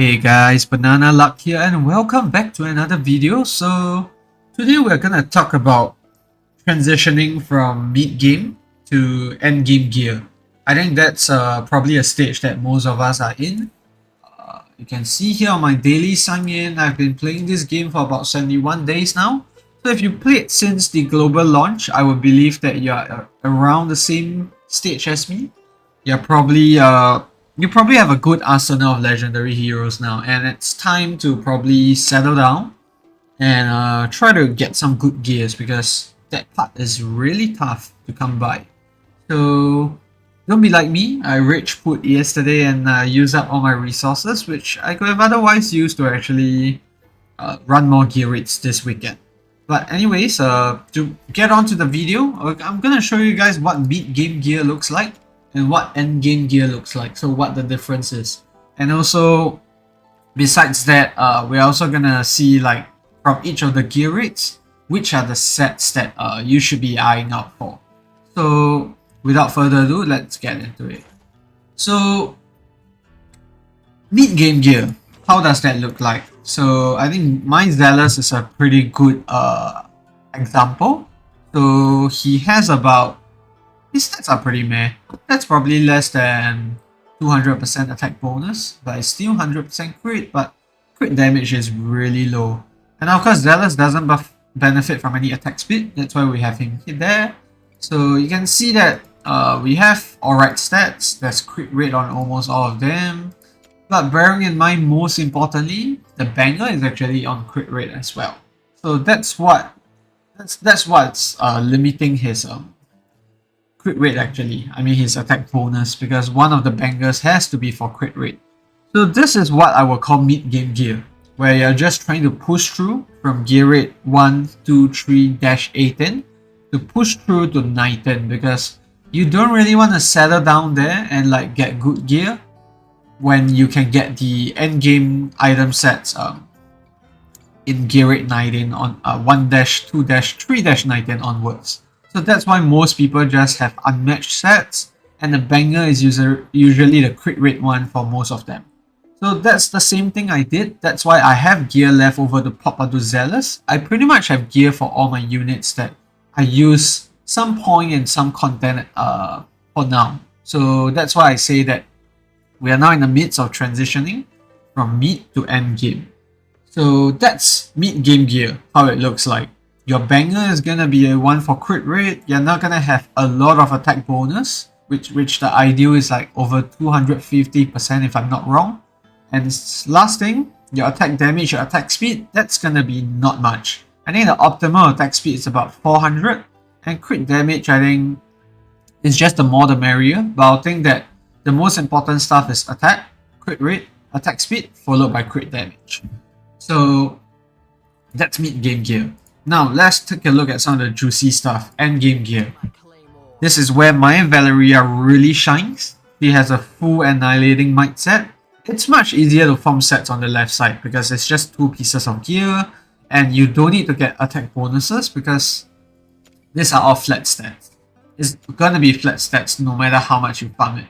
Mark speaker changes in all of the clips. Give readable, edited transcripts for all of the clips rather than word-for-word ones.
Speaker 1: Hey guys, Banana Luck here and welcome back to another video. So today we're gonna talk about transitioning from mid game to end game gear. I think that's probably a stage that most of us are in. You can see here on my daily sign in, I've been playing this game for about 71 days now. So if you played since the global launch, I would believe that you're around the same stage as me. You're probably you probably have a good arsenal of legendary heroes now, and it's time to probably settle down and try to get some good gears because that part is really tough to come by. So don't be like me. I rage put yesterday and used up all my resources, which I could have otherwise used to actually run more gear rates this weekend. But anyways, to get on to the video, I'm gonna show you guys what mid game gear looks like and what end game gear looks like. So what the difference is, and also besides that, we're also gonna see like from each of the gear rates, which are the sets that you should be eyeing out for. So without further ado, let's get into it. So mid game gear, how does that look like? So I think my Zealous is a pretty good example. So he has about, his stats are pretty meh. That's probably less than 200% attack bonus, but it's still 100% crit, but crit damage is really low. And of course Zealous doesn't benefit from any attack speed, that's why we have him here there. So you can see that we have alright stats, there's crit rate on almost all of them. But bearing in mind, most importantly, the banger is actually on crit rate as well. So that's what's limiting his crit rate actually. I mean his attack bonus, because one of the bangers has to be for crit rate. So this is what I would call mid game gear, where you're just trying to push through from gear rate 1, 2, 3-18 to push through to 19, because you don't really want to settle down there and like get good gear when you can get the end game item sets in gear rate 19 on 1-2-3-19 onwards. So that's why most people just have unmatched sets, and the banger is usually the crit rate one for most of them. So that's the same thing I did. That's why I have gear left over to pop onto Zealous. I pretty much have gear for all my units that I use some point in some content for now. So that's why I say that we are now in the midst of transitioning from mid to end game. So that's mid game gear, how it looks like. Your banger is gonna be a one for crit rate. You're not gonna have a lot of attack bonus, which the ideal is like over 250% if I'm not wrong. And last thing, your attack damage, your attack speed, that's gonna be not much. I think the optimal attack speed is about 400, and crit damage, I think, is just the more the merrier. But I think that the most important stuff is attack, crit rate, attack speed, followed by crit damage. So that's mid game gear. Now let's take a look at some of the juicy stuff, end game gear. This is where my Valeria really shines. She has a full annihilating might set. It's much easier to form sets on the left side because it's just 2 pieces of gear, and you don't need to get attack bonuses because these are all flat stats. It's gonna be flat stats no matter how much you farm it.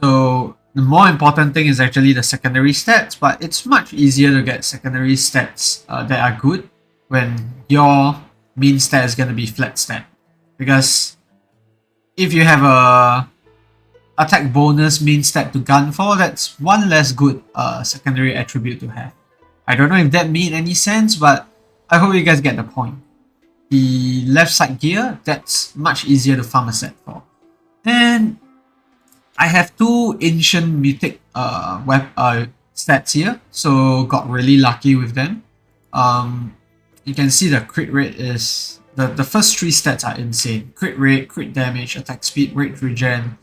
Speaker 1: So the more important thing is actually the secondary stats, but it's much easier to get secondary stats that are good when your main stat is going to be flat stat. Because if you have a attack bonus main stat to gun for, that's one less good secondary attribute to have. I don't know if that made any sense, but I hope you guys get the point. The left side gear, that's much easier to farm a set for. And I have 2 ancient mythic stats here, so got really lucky with them. You can see the crit rate is, the first 3 stats are insane. Crit rate, crit damage, attack speed, rate regen.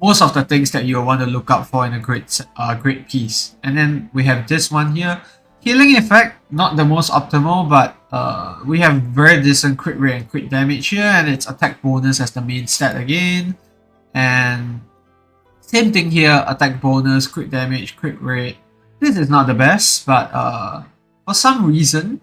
Speaker 1: Most of the things that you want to look out for in a great piece. And then we have this one here. Healing effect, not the most optimal, but we have very decent crit rate and crit damage here, and it's attack bonus as the main stat again. And same thing here, attack bonus, crit damage, crit rate. This is not the best, but for some reason,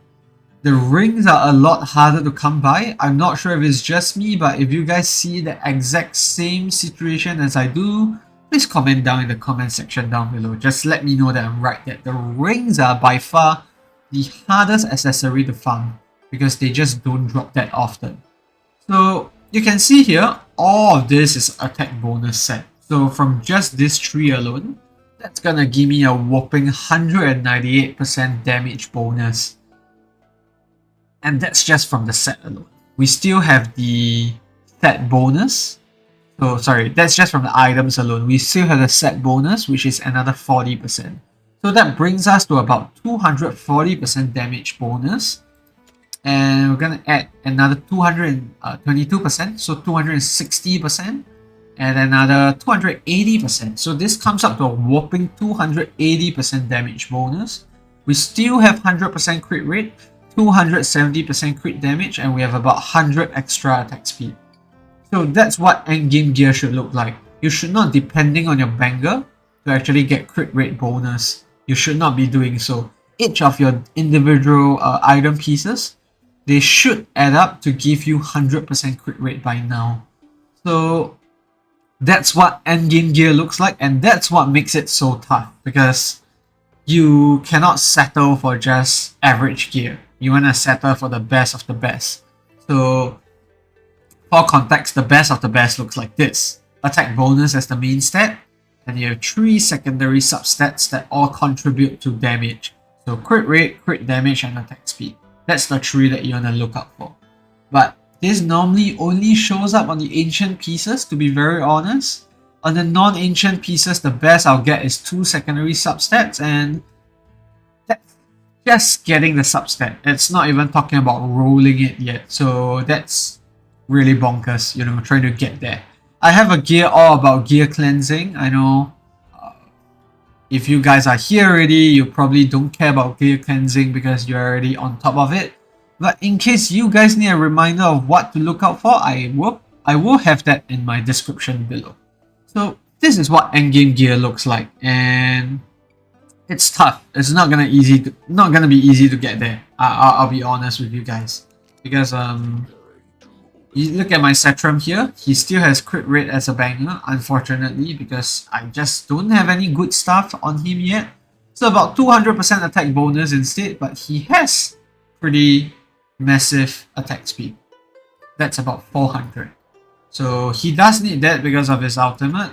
Speaker 1: the rings are a lot harder to come by. I'm not sure if it's just me, but if you guys see the exact same situation as I do, please comment down in the comment section down below. Just let me know that I'm right, that the rings are by far the hardest accessory to farm because they just don't drop that often. So you can see here, all of this is attack bonus set. So from just this tree alone, that's gonna give me a whopping 198% damage bonus. And that's just from the set alone. We still have the set bonus. So sorry, that's just from the items alone. We still have the set bonus, which is another 40%. So that brings us to about 240% damage bonus. And we're gonna add another 222%, so 260%, and another 280%. So this comes up to a whopping 280% damage bonus. We still have 100% crit rate, 270% crit damage, and we have about 100 extra attack speed. So that's what endgame gear should look like. You should not depending on your banger to actually get crit rate bonus. You should not be doing so. Each of your individual item pieces, they should add up to give you 100% crit rate by now. So that's what endgame gear looks like, and that's what makes it so tough, because you cannot settle for just average gear. You want to settle for the best of the best. So for context, the best of the best looks like this. Attack bonus as the main stat, and you have 3 secondary substats that all contribute to damage. So crit rate, crit damage, and attack speed. That's the 3 that you want to look out for. But this normally only shows up on the ancient pieces, to be very honest. On the non-ancient pieces, the best I'll get is 2 secondary substats, and that's just getting the substat. It's not even talking about rolling it yet, so that's really bonkers, you know, trying to get there. I have a gear all about gear cleansing. I know if you guys are here already, you probably don't care about gear cleansing because you're already on top of it. But in case you guys need a reminder of what to look out for, I will have that in my description below. So this is what endgame gear looks like, and it's tough. It's not gonna be easy to get there. I'll be honest with you guys, because you look at my Setram here, he still has crit rate as a banger, unfortunately, because I just don't have any good stuff on him yet. So about 200% attack bonus instead, but he has pretty massive attack speed. That's about 400. So he does need that because of his ultimate.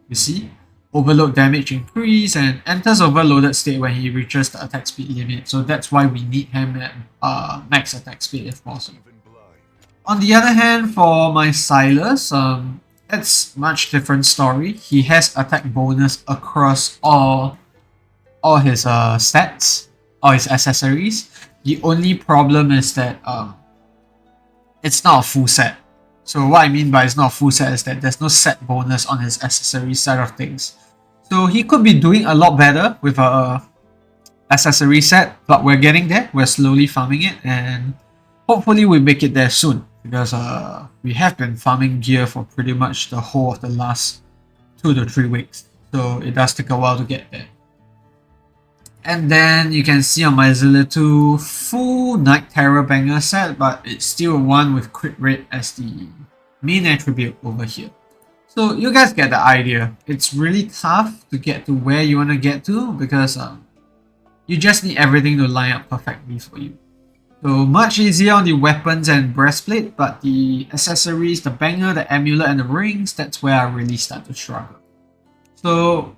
Speaker 1: You see, overload damage increase and enters overloaded state when he reaches the attack speed limit. So that's why we need him at max attack speed if possible. On the other hand, for my Silas, it's much different story. He has attack bonus across all his stats, all his accessories. The only problem is that it's not a full set. So what I mean by it's not a full set is that there's no set bonus on his accessory side of things. So he could be doing a lot better with a accessory set, but we're getting there. We're slowly farming it, and hopefully we make it there soon, because we have been farming gear for pretty much the whole of the last 2 to 3 weeks. So it does take a while to get there. And then you can see on my Zilla 2 full Night Terror banger set, but it's still one with crit rate as the main attribute over here. So you guys get the idea. It's really tough to get to where you want to get to, because you just need everything to line up perfectly for you. So much easier on the weapons and breastplate, but the accessories, the banger, the amulet, and the rings, that's where I really start to struggle. So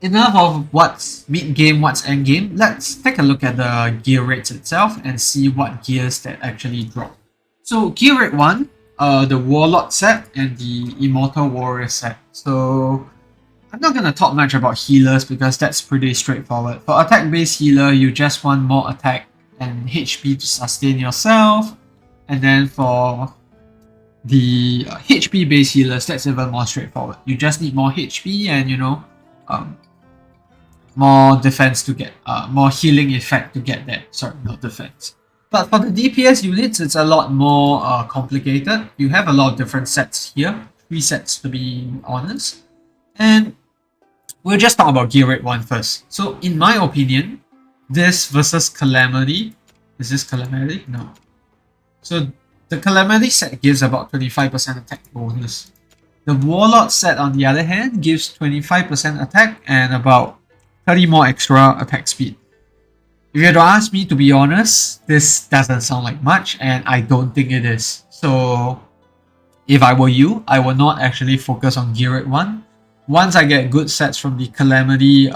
Speaker 1: enough of what's mid-game, what's end-game. Let's take a look at the gear rates itself and see what gears that actually drop. So gear rate 1, the Warlord set and the Immortal Warrior set. So I'm not going to talk much about healers because that's pretty straightforward. For attack-based healer, you just want more attack and HP to sustain yourself. And then for the HP based healers, that's even more straightforward. You just need more HP and, you know, more defense to get, more healing effect to get there. Sorry, not defense. But for the DPS units, it's a lot more complicated. You have a lot of different sets here, 3 sets to be honest. And we'll just talk about gear rate 1 first. So in my opinion, this versus Calamity. Is this Calamity? No. So the Calamity set gives about 25% attack bonus. The Warlord set, on the other hand, gives 25% attack and about 30 more extra attack speed. If you had to ask me, to be honest, this doesn't sound like much, and I don't think it is. So, if I were you, I will not actually focus on Gear Rate 1. Once I get good sets from the Calamity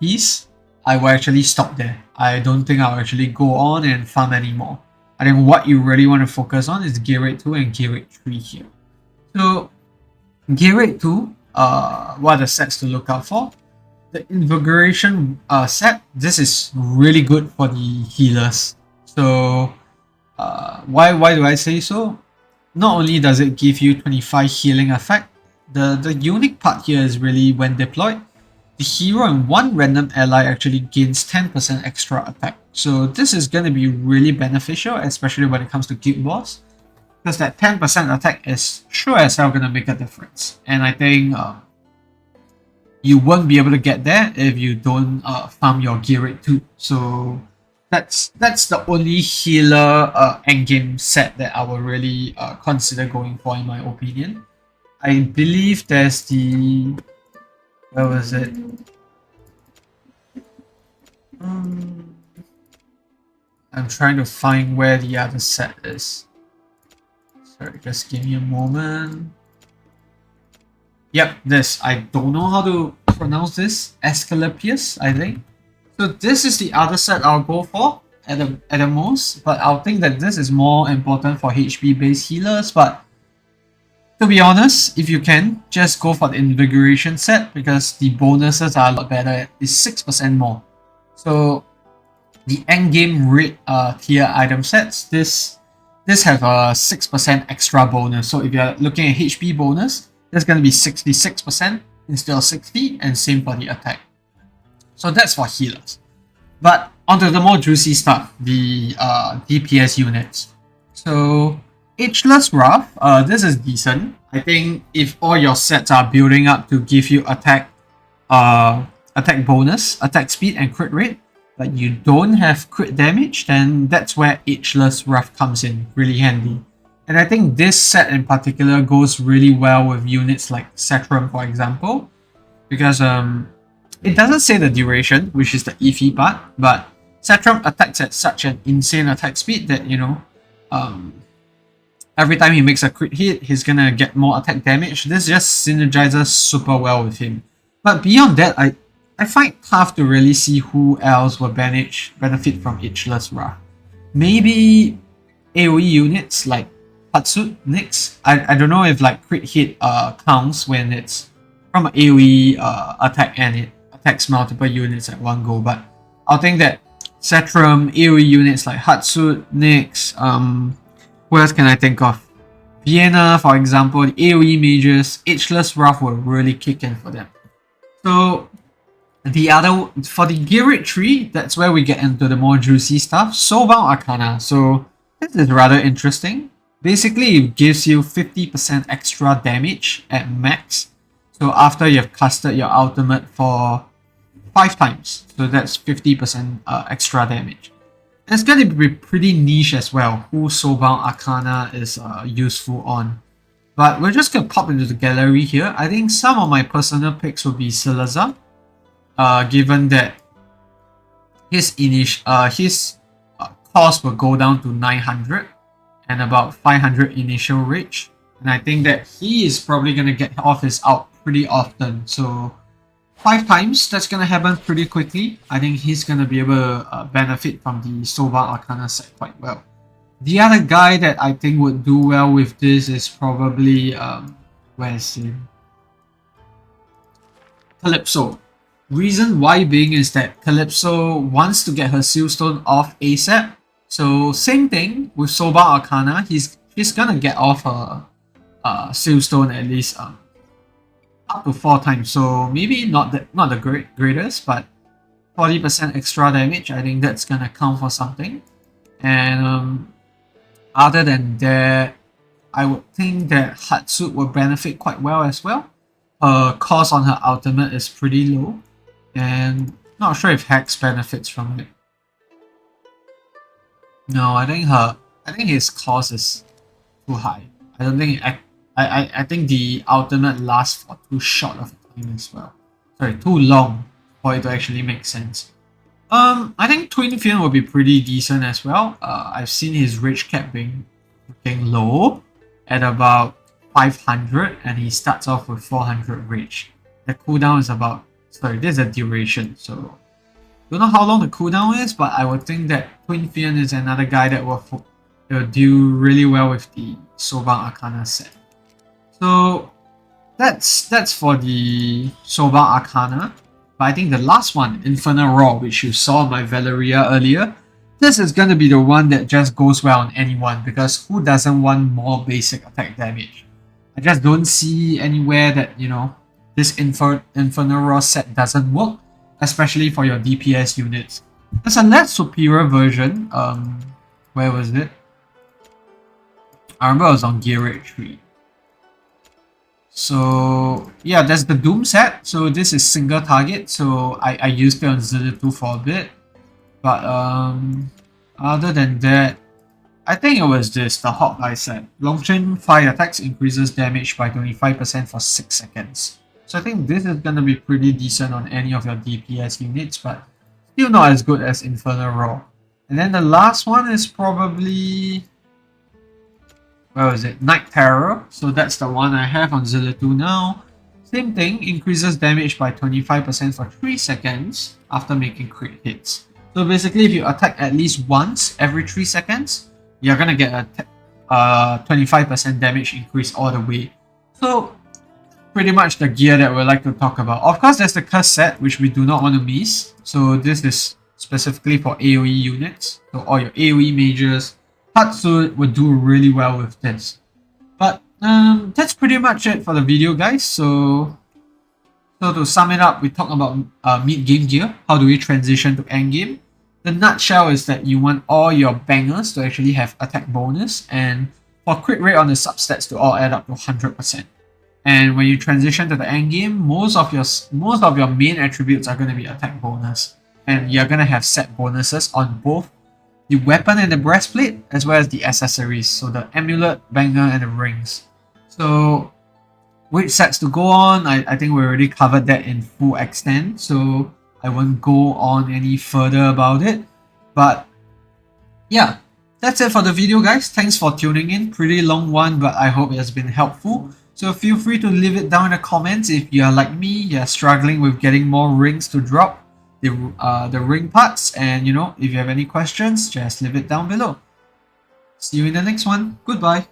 Speaker 1: piece, I will actually stop there. I don't think I'll actually go on and farm anymore. I think what you really want to focus on is Gear Rate 2 and Gear Rate 3 here. So, Gear Rate 2, what are the sets to look out for? The Invigoration set, this is really good for the healers. So, why do I say so? Not only does it give you 25 healing effect, the unique part here is really when deployed, the hero and one random ally actually gains 10% extra attack. So this is going to be really beneficial, especially when it comes to Guild Wars, because that 10% attack is sure as hell going to make a difference. And I think you won't be able to get there if you don't farm your Gear Rate 2. So that's the only healer endgame set that I will really consider going for, in my opinion. I believe there's the... where was it? I'm trying to find where the other set is. Sorry, just give me a moment. Yep, this. I don't know how to pronounce this. Asclepius, I think. So this is the other set I'll go for at the most, but I'll think that this is more important for HP based healers. But to be honest, if you can, just go for the Invigoration set because the bonuses are a lot better. It's 6% more. So the endgame rate tier item sets, this have a 6% extra bonus. So if you're looking at HP bonus, there's going to be 66% instead of 60, and same for the attack. So that's for healers. But onto the more juicy stuff, the DPS units. So Ageless Wrath, this is decent. I think if all your sets are building up to give you attack bonus, attack speed, and crit rate, but you don't have crit damage, then that's where Ageless Wrath comes in really handy. And I think this set in particular goes really well with units like Setrum, for example, because it doesn't say the duration, which is the iffy part, but Setrum attacks at such an insane attack speed that, you know, every time he makes a crit hit, he's gonna get more attack damage. This just synergizes super well with him. But beyond that, I find it tough to really see who else will benefit from Ageless Wrath. Maybe AoE units like Hatsut, Nyx. I don't know if like crit hit counts when it's from an AoE attack and it attacks multiple units at one go, but I'll think that Setrum, AoE units like Hatsut, Nyx, who else can I think of? Vienna, for example, the AoE mages, Ageless Wrath will really kick in for them. So for the Gear Rate 3, that's where we get into the more juicy stuff. Soulbound Arcana. So this is rather interesting. Basically, it gives you 50% extra damage at max. So after you've casted your ultimate for 5 times. So that's 50% extra damage. And it's going to be pretty niche as well, who Soulbound Arcana is useful on. But we're just going to pop into the gallery here. I think some of my personal picks will be Salazar, given that his cost will go down to 900 and about 500 initial reach. And I think that he is probably going to get off his ult pretty often. So 5 times, that's going to happen pretty quickly. I think he's going to be able to benefit from the Soulbound Arcana set quite well. The other guy that I think would do well with this is probably, where is he? Calypso. Reason why being is that Calypso wants to get her Sealstone off ASAP. So same thing with Soulbound Arcana, she's going to get off her Sealstone at least up to 4 times. So maybe not the greatest, but 40% extra damage, I think that's going to count for something. And other than that, I would think that Hatsut will benefit quite well as well. Her cost on her ultimate is pretty low, and not sure if Hex benefits from it. No, I think his cost is too high. I I think the ultimate lasts for too short of a time as well. Sorry, too long for it to actually make sense. I think Twin Fin will be pretty decent as well. I've seen his rage cap being freaking low at about 500, and he starts off with 400 rage. The cooldown is about, sorry, this is a duration, so don't know how long the cooldown is, but I would think that Twin Fin is another guy that will do really well with the Sobang Arcana set. So that's for the Sobang Arcana. But I think the last one, Infernal Roar, which you saw in my Valeria earlier, this is going to be the one that just goes well on anyone, because who doesn't want more basic attack damage? I just don't see anywhere that, you know, this Infernal Roar set doesn't work, especially for your DPS units. There's a less superior version. Where was it? I remember it was on Gear Rate 3. So yeah, that's the Doom set. So this is single target. So I used it on Zillitu for a bit. But other than that, I think it was this, the Hawkeye set. Long chain fire attacks increases damage by 25% for 6 seconds. So I think this is gonna be pretty decent on any of your DPS units, but still not as good as Infernal Roar. And then the last one is probably, where was it? Night Terror. So that's the one I have on Zillitu now. Same thing, increases damage by 25% for 3 seconds after making crit hits. So basically, if you attack at least once every 3 seconds, you're gonna get a 25% damage increase all the way. So pretty much the gear that we like to talk about. Of course, there's the curse set, which we do not want to miss. So this is specifically for AoE units. So all your AoE mages, Hatsu would do really well with this. But that's pretty much it for the video, guys. So to sum it up, we talked about mid-game gear. How do we transition to end-game? The nutshell is that you want all your bangers to actually have attack bonus, and for crit rate on the substats to all add up to 100%. And when you transition to the end game, most of your main attributes are going to be attack bonus, and you're going to have set bonuses on both the weapon and the breastplate, as well as the accessories, so the amulet, banger, and the rings. So which sets to go on, I think we already covered that in full extent, so I won't go on any further about it. But yeah, that's it for the video, guys. Thanks for tuning in. Pretty long one, but I hope it has been helpful. So feel free to leave it down in the comments if you are like me, you're struggling with getting more rings to drop, the ring parts, and you know, if you have any questions, just leave it down below. See you in the next one. Goodbye.